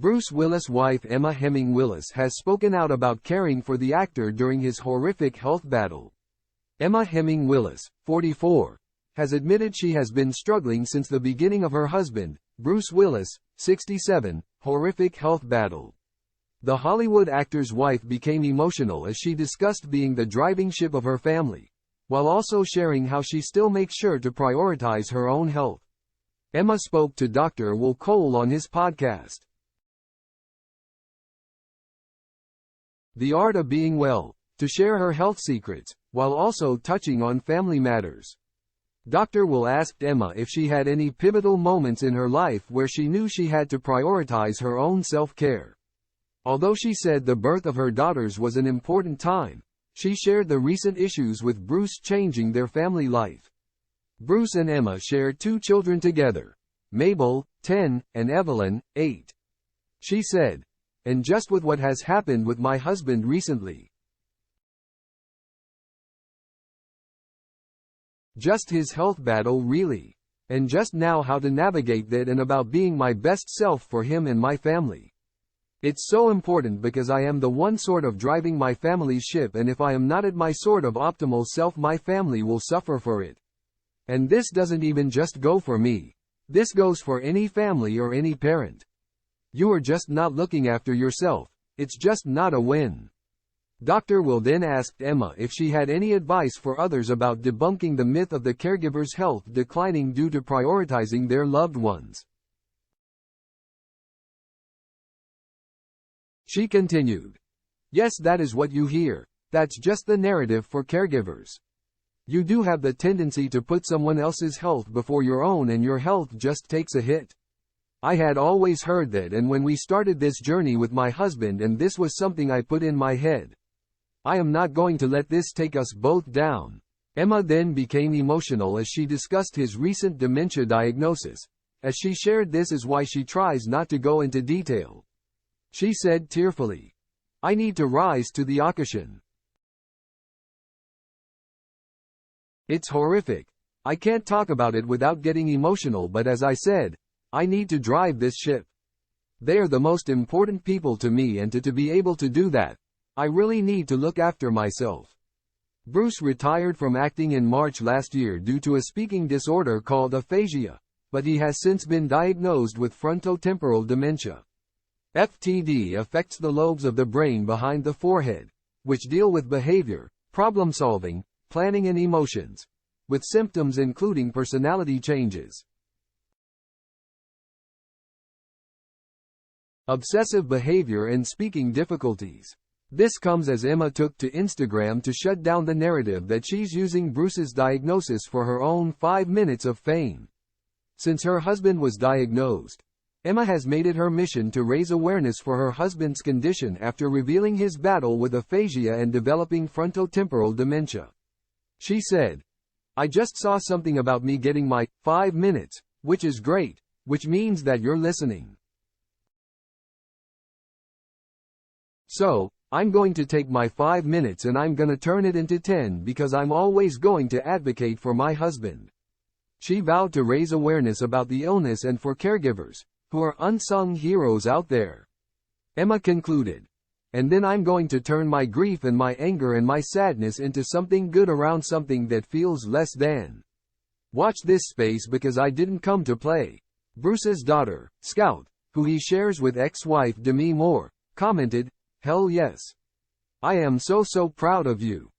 Bruce Willis' wife Emma Heming Willis has spoken out about caring for the actor during his horrific health battle. Emma Heming Willis, 44, has admitted she has been struggling since the beginning of her husband, Bruce Willis, 67, horrific health battle. The Hollywood actor's wife became emotional as she discussed being the driving ship of her family, while also sharing how she still makes sure to prioritize her own health. Emma spoke to Dr. Will Cole on his podcast, The Art of Being Well, to share her health secrets, while also touching on family matters. Dr. Will asked Emma if she had any pivotal moments in her life where she knew she had to prioritize her own self-care. Although she said the birth of her daughters was an important time, she shared the recent issues with Bruce changing their family life. Bruce and Emma share 2 children together, Mabel, 10, and Evelyn, 8. She said, "And just with what has happened with my husband recently. Just his health battle really. And just now how to navigate that and about being my best self for him and my family. It's so important because I am the one sort of driving my family's ship, and if I am not at my sort of optimal self, my family will suffer for it. And this doesn't even just go for me. This goes for any family or any parent. You are just not looking after yourself. It's just not a win." Dr. Will then asked Emma if she had any advice for others about debunking the myth of the caregiver's health declining due to prioritizing their loved ones. She continued, "Yes, that is what you hear. That's just the narrative for caregivers. You do have the tendency to put someone else's health before your own, and your health just takes a hit. I had always heard that, and when we started this journey with my husband, and this was something I put in my head. I am not going to let this take us both down." Emma then became emotional as she discussed his recent dementia diagnosis. As she shared, this is why she tries not to go into detail. She said tearfully, "I need to rise to the occasion. It's horrific. I can't talk about it without getting emotional, but as I said, I need to drive this ship. They're the most important people to me, and to be able to do that, I really need to look after myself." Bruce retired from acting in March last year due to a speaking disorder called aphasia, but he has since been diagnosed with frontotemporal dementia. FTD affects the lobes of the brain behind the forehead, which deal with behavior, problem-solving, planning and emotions, with symptoms including personality changes, obsessive behavior and speaking difficulties. This comes as Emma took to Instagram to shut down the narrative that she's using Bruce's diagnosis for her own 5 minutes of fame. Since her husband was diagnosed, Emma has made it her mission to raise awareness for her husband's condition after revealing his battle with aphasia and developing frontotemporal dementia. She said, "I just saw something about me getting my 5 minutes, which is great, which means that you're listening. So, I'm going to take my 5 minutes and I'm gonna turn it into 10 because I'm always going to advocate for my husband." She vowed to raise awareness about the illness and for caregivers, who are unsung heroes out there. Emma concluded, "And then I'm going to turn my grief and my anger and my sadness into something good around something that feels less than. Watch this space because I didn't come to play." Bruce's daughter, Scout, who he shares with ex-wife Demi Moore, commented, "Hell yes. I am so proud of you.